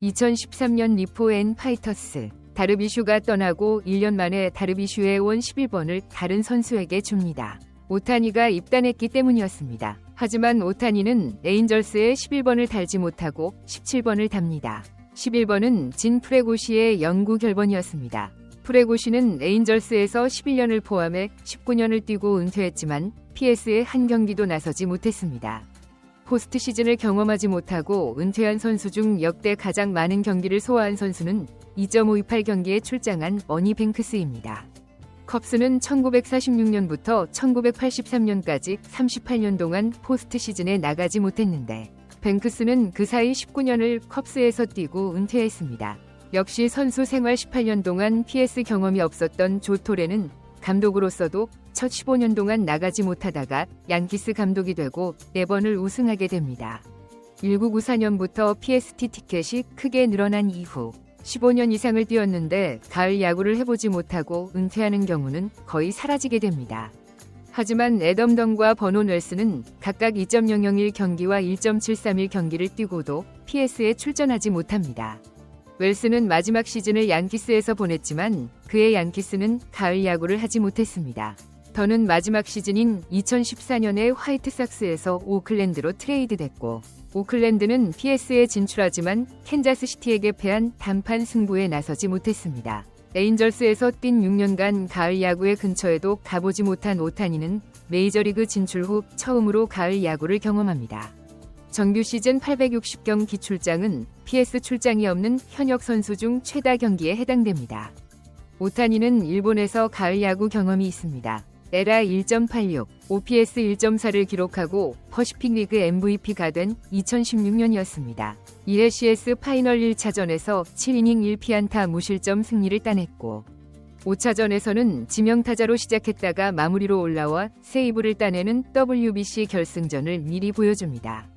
2013년 리포 앤 파이터스. 다르비슈가 떠나고 1년 만에 다르비슈에 온 11번을 다른 선수에게 줍니다. 오타니가 입단했기 때문이었습니다. 하지만 오타니는 에인절스에 11번을 달지 못하고 17번을 답니다. 11번은 진 프레고시의 영구 결번이었습니다. 프레고시는 에인절스에서 11년을 포함해 19년을 뛰고 은퇴했지만 PS에 한 경기도 나서지 못했습니다. 포스트 시즌을 경험하지 못하고 은퇴한 선수 중 역대 가장 많은 경기를 소화한 선수는 2.528경기에 출장한 어니 뱅크스입니다. 컵스는 1946년부터 1983년까지 38년 동안 포스트 시즌에 나가지 못했는데 뱅크스는 그 사이 19년을 컵스에서 뛰고 은퇴했습니다. 역시 선수 생활 18년 동안 PS 경험이 없었던 조 토레는 감독으로서도 첫 15년 동안 나가지 못하다가 양키스 감독이 되고 4번을 우승하게 됩니다. 1994년부터 PST 티켓이 크게 늘어난 이후 15년 이상을 뛰었는데 가을 야구를 해보지 못하고 은퇴하는 경우는 거의 사라지게 됩니다. 하지만 애덤 던과 버논 웰스는 각각 2.001경기와 1.731경기를 뛰고도 PS에 출전하지 못합니다. 웰스는 마지막 시즌을 양키스에서 보냈지만 그의 양키스는 가을 야구를 하지 못했습니다. 더는 마지막 시즌인 2014년에 화이트삭스에서 오클랜드로 트레이드됐고 오클랜드는 PS에 진출하지만 캔자스시티에게 패한 단판 승부에 나서지 못했습니다. 에인절스에서 뛴 6년간 가을 야구의 근처에도 가보지 못한 오타니는 메이저리그 진출 후 처음으로 가을 야구를 경험합니다. 정규 시즌 860경기 출장은 PS 출장이 없는 현역 선수 중 최다 경기에 해당됩니다. 오타니는 일본에서 가을 야구 경험이 있습니다. 에라 1.86, OPS 1.4를 기록하고 퍼시픽 리그 MVP가 된 2016년이었습니다. 이해 CS 파이널 1차전에서 7이닝 1피안타 무실점 승리를 따냈고 5차전에서는 지명타자로 시작했다가 마무리로 올라와 세이브를 따내는 WBC 결승전을 미리 보여줍니다.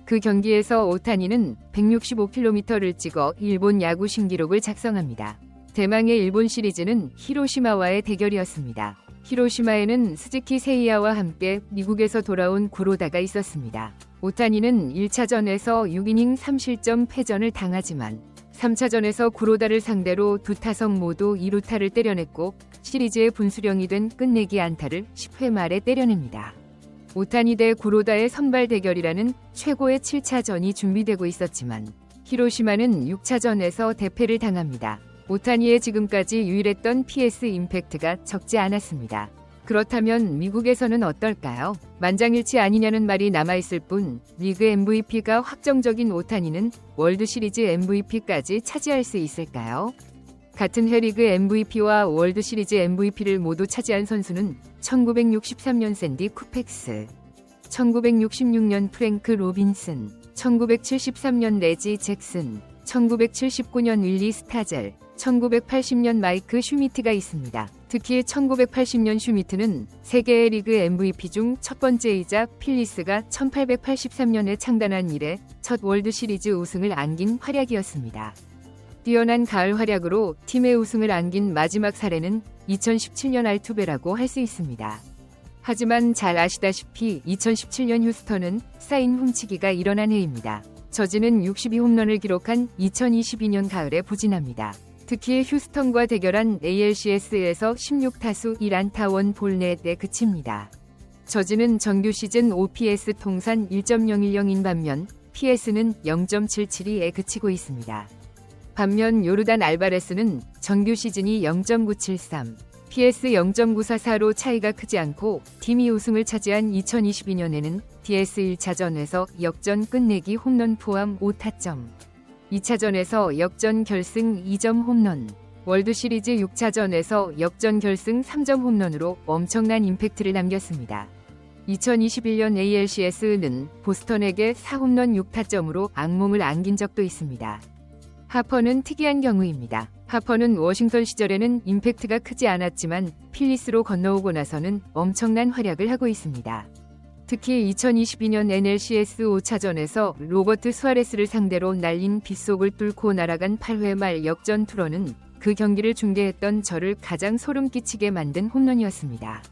그 경기에서 오타니는 165km를 찍어 일본 야구 신기록을 작성합니다. 대망의 일본 시리즈는 히로시마와의 대결이었습니다. 히로시마에는 스즈키 세이야와 함께 미국에서 돌아온 구로다가 있었습니다. 오타니는 1차전에서 6이닝 3실점 패전을 당하지만 3차전에서 구로다를 상대로 두 타석 모두 2루타를 때려냈고 시리즈의 분수령이 된 끝내기 안타를 10회 말에 때려냅니다. 오타니 대 구로다의 선발 대결이라는 최고의 7차전이 준비되고 있었지만 히로시마는 6차전에서 대패를 당합니다. 오타니의 지금까지 유일했던 PS 임팩트가 적지 않았습니다. 그렇다면 미국에서는 어떨까요? 만장일치 아니냐는 말이 남아있을 뿐 리그 MVP가 확정적인 오타니는 월드시리즈 MVP까지 차지할 수 있을까요? 같은 해 리그 MVP와 월드시리즈 MVP를 모두 차지한 선수는 1963년 샌디 쿠펙스, 1966년 프랭크 로빈슨, 1973년 레지 잭슨, 1979년 윌리 스타젤, 1980년 마이크 슈미트가 있습니다. 특히 1980년 슈미트는 세계의 리그 MVP 중 첫 번째이자 필리스가 1883년에 창단한 이래 첫 월드시리즈 우승을 안긴 활약이었습니다. 뛰어난 가을 활약으로 팀의 우승을 안긴 마지막 사례는 2017년 알투베라고 할 수 있습니다. 하지만 잘 아시다시피 2017년 휴스턴은 사인 훔치기가 일어난 해입니다. 저지는 62홈런을 기록한 2022년 가을에 부진합니다. 특히 휴스턴과 대결한 ALCS에서 16타수 1안타 1볼 넷에 그칩니다. 저지는 정규 시즌 OPS 통산 1.010인 반면 PS는 0.772에 그치고 있습니다. 반면 요르단 알바레스는 정규 시즌이 0.973, PS 0.944로 차이가 크지 않고 팀이 우승을 차지한 2022년에는 DS 1차전에서 역전 끝내기 홈런 포함 5타점, 2차전에서 역전 결승 2점 홈런, 월드시리즈 6차전에서 역전 결승 3점 홈런으로 엄청난 임팩트를 남겼습니다. 2021년 ALCS는 보스턴에게 4홈런 6타점으로 악몽을 안긴 적도 있습니다. 하퍼는 특이한 경우입니다. 하퍼는 워싱턴 시절에는 임팩트가 크지 않았지만 필리스로 건너오고 나서는 엄청난 활약을 하고 있습니다. 특히 2022년 NLCS 5차전에서 로버트 수아레스를 상대로 날린 빗속을 뚫고 날아간 8회 말 역전 투런은 그 경기를 중계했던 저를 가장 소름 끼치게 만든 홈런이었습니다.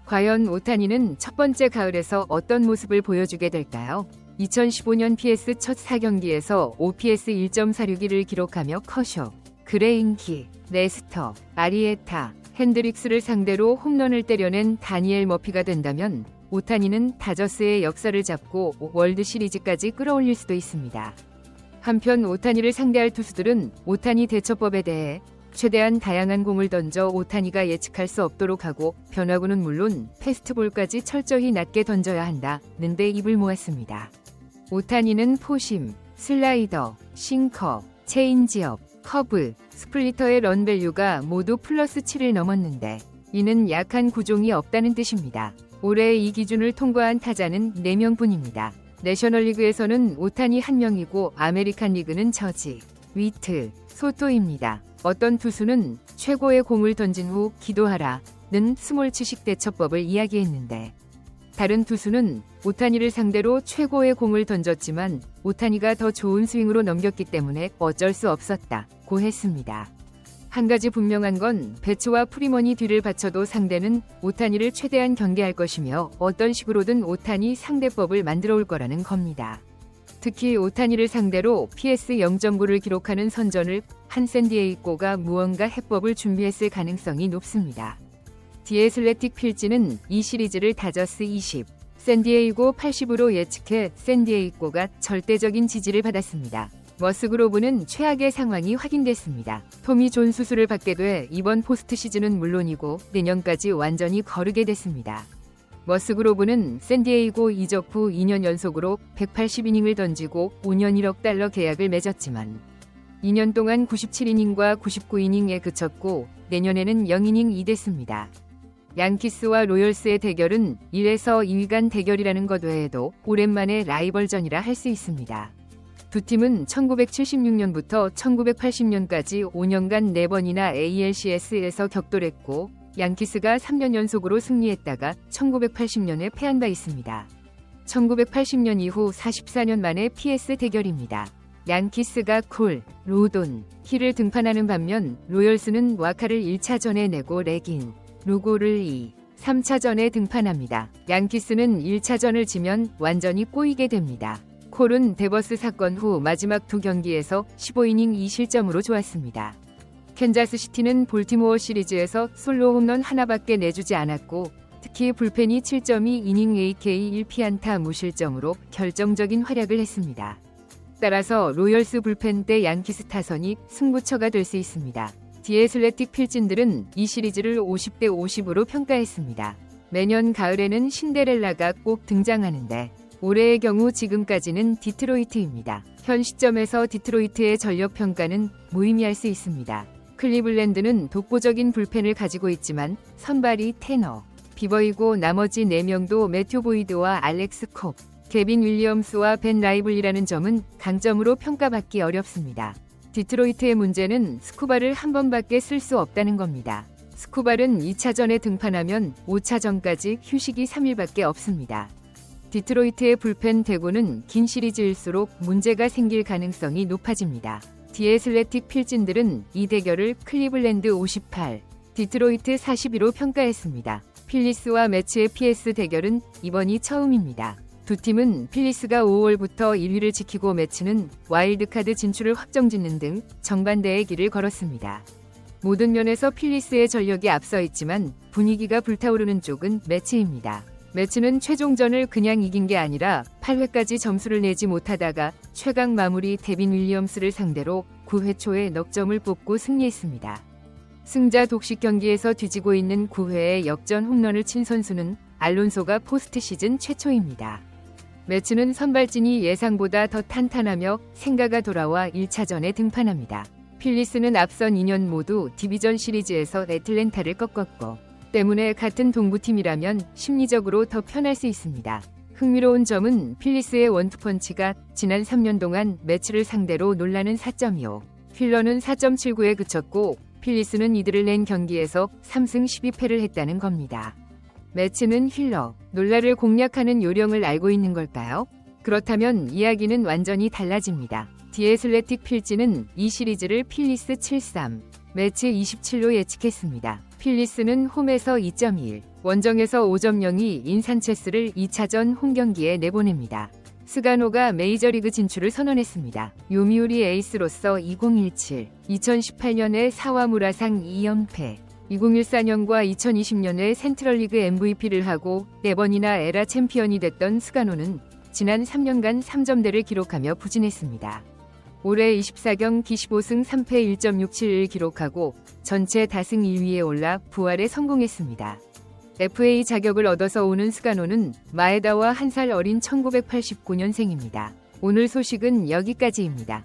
과연 오타니는 첫 번째 가을에서 어떤 모습을 보여주게 될까요? 2015년 PS 첫 4경기에서 OPS 1.46을 기록하며 커쇼, 그레인키, 레스터, 아리에타, 핸드릭스를 상대로 홈런을 때려낸 다니엘 머피가 된다면 오타니는 다저스의 역사를 잡고 월드 시리즈까지 끌어올릴 수도 있습니다. 한편 오타니를 상대할 투수들은 오타니 대처법에 대해 최대한 다양한 공을 던져 오타니가 예측할 수 없도록 하고 변화구는 물론 패스트볼까지 철저히 낮게 던져야 한다는 데 입을 모았습니다. 오타니는 포심, 슬라이더, 싱커, 체인지업, 커브, 스플리터의 런밸류가 모두 플러스 7을 넘었는데 이는 약한 구종이 없다는 뜻입니다. 올해 이 기준을 통과한 타자는 4명뿐입니다. 내셔널리그에서는 오타니 1명이고 아메리칸 리그는 저지, 위트, 소토입니다. 어떤 투수는 최고의 공을 던진 후 기도하라는 스몰 추식 대처법을 이야기했는데 다른 투수는 오타니를 상대로 최고의 공을 던졌지만 오타니가 더 좋은 스윙으로 넘겼기 때문에 어쩔 수 없었다고 했습니다. 한 가지 분명한 건 배츠와 프리먼이 뒤를 받쳐도 상대는 오타니를 최대한 경계할 것이며 어떤 식으로든 오타니 상대법을 만들어 올 거라는 겁니다. 특히 오타니를 상대로 PS 0.9를 기록하는 선전을 한 샌디에이고가 무언가 해법을 준비했을 가능성이 높습니다. 디애슬레틱 필지는 이 시리즈를 다저스 20, 샌디에이고 80으로 예측해 샌디에이고가 절대적인 지지를 받았습니다. 머스그로브는 최악의 상황이 확인됐습니다. 토미 존 수술을 받게 돼 이번 포스트 시즌은 물론이고 내년까지 완전히 거르게 됐습니다. 머스그로브는 샌디에이고 이적 후 2년 연속으로 180이닝을 던지고 5년 1억 달러 계약을 맺었지만 2년 동안 97이닝과 99이닝에 그쳤고 내년에는 0이닝 2됐습니다. 양키스와 로열스의 대결은 1에서 2위 간 대결이라는 것 외에도 오랜만에 라이벌전이라 할 수 있습니다. 두 팀은 1976년부터 1980년까지 5년간 4번이나 ALCS에서 격돌했고 양키스가 3년 연속으로 승리했다가 1980년에 패한 바 있습니다. 1980년 이후 44년 만에 PS 대결입니다. 양키스가 콜, 로돈, 힐을 등판하는 반면 로열스는 와카를 1차전에 내고 레긴, 루고를 2, 3차전에 등판합니다. 양키스는 1차전을 지면 완전히 꼬이게 됩니다. 콜은 데버스 사건 후 마지막 두 경기에서 15이닝 2실점으로 좋았습니다. 캔자스시티는 볼티모어 시리즈에서 솔로 홈런 하나밖에 내주지 않았고 특히 불펜이 7.2이닝 AK 1피안타 무실점으로 결정적인 활약을 했습니다. 따라서 로열스 불펜 대 양키스 타선이 승부처가 될 수 있습니다. 디애슬레틱 필진들은 이 시리즈를 50대 50으로 평가했습니다. 매년 가을에는 신데렐라가 꼭 등장하는데 올해의 경우 지금까지는 디트로이트입니다. 현 시점에서 디트로이트의 전력 평가는 무의미할 수 있습니다. 클리블랜드는 독보적인 불펜을 가지고 있지만 선발이 테너, 비버이고 나머지 4명도 매튜 보이드와 알렉스 콥, 개빈 윌리엄스와 벤 라이블리라는 점은 강점으로 평가받기 어렵습니다. 디트로이트의 문제는 스쿠발을 한 번밖에 쓸 수 없다는 겁니다. 스쿠발은 2차전에 등판하면 5차전까지 휴식이 3일밖에 없습니다. 디트로이트의 불펜 대구는 긴 시리즈일수록 문제가 생길 가능성이 높아집니다. 디애슬레틱 필진들은 이 대결을 클리블랜드 58, 디트로이트 42로 평가했습니다. 필리스와 매치의 PS 대결은 이번이 처음입니다. 두 팀은 필리스가 5월부터 1위를 지키고 매치는 와일드카드 진출을 확정짓는 등 정반대의 길을 걸었습니다. 모든 면에서 필리스의 전력이 앞서 있지만 분위기가 불타오르는 쪽은 매치입니다. 매치는 최종전을 그냥 이긴 게 아니라 8회까지 점수를 내지 못하다가 최강 마무리 데빈 윌리엄스를 상대로 9회 초에 넉 점을 뽑고 승리했습니다. 승자 독식 경기에서 뒤지고 있는 9회에 역전 홈런을 친 선수는 알론소가 포스트 시즌 최초입니다. 매치는 선발진이 예상보다 더 탄탄하며 생가가 돌아와 1차전에 등판합니다. 필리스는 앞선 2년 모두 디비전 시리즈에서 애틀랜타를 꺾었고 때문에 같은 동부팀이라면 심리적으로 더 편할 수 있습니다. 흥미로운 점은 필리스의 원투펀치가 지난 3년 동안 매치를 상대로 놀라는 4.25, 휠러는 4.79에 그쳤고 필리스는 이들을 낸 경기에서 3승 12패를 했다는 겁니다. 매치는 휠러, 놀라를 공략하는 요령을 알고 있는 걸까요? 그렇다면 이야기는 완전히 달라집니다. 디애슬레틱 필지는 이 시리즈를 필리스 7-3, 매치 27로 예측했습니다. 필리스는 홈에서 2.1, 원정에서 5.02인 산체스를 2차전 홈경기에 내보냅니다. 스가노가 메이저리그 진출을 선언했습니다. 요미우리 에이스로서 2017, 2018년에 사와무라상 2연패, 2014년과 2020년에 센트럴리그 MVP를 하고 4번이나 에라 챔피언이 됐던 스가노는 지난 3년간 3점대를 기록하며 부진했습니다. 올해 24경기 15승 3패 1.67을 기록하고 전체 다승 1위에 올라 부활에 성공했습니다. FA 자격을 얻어서 오는 스가노는 마에다와 한 살 어린 1989년생입니다. 오늘 소식은 여기까지입니다.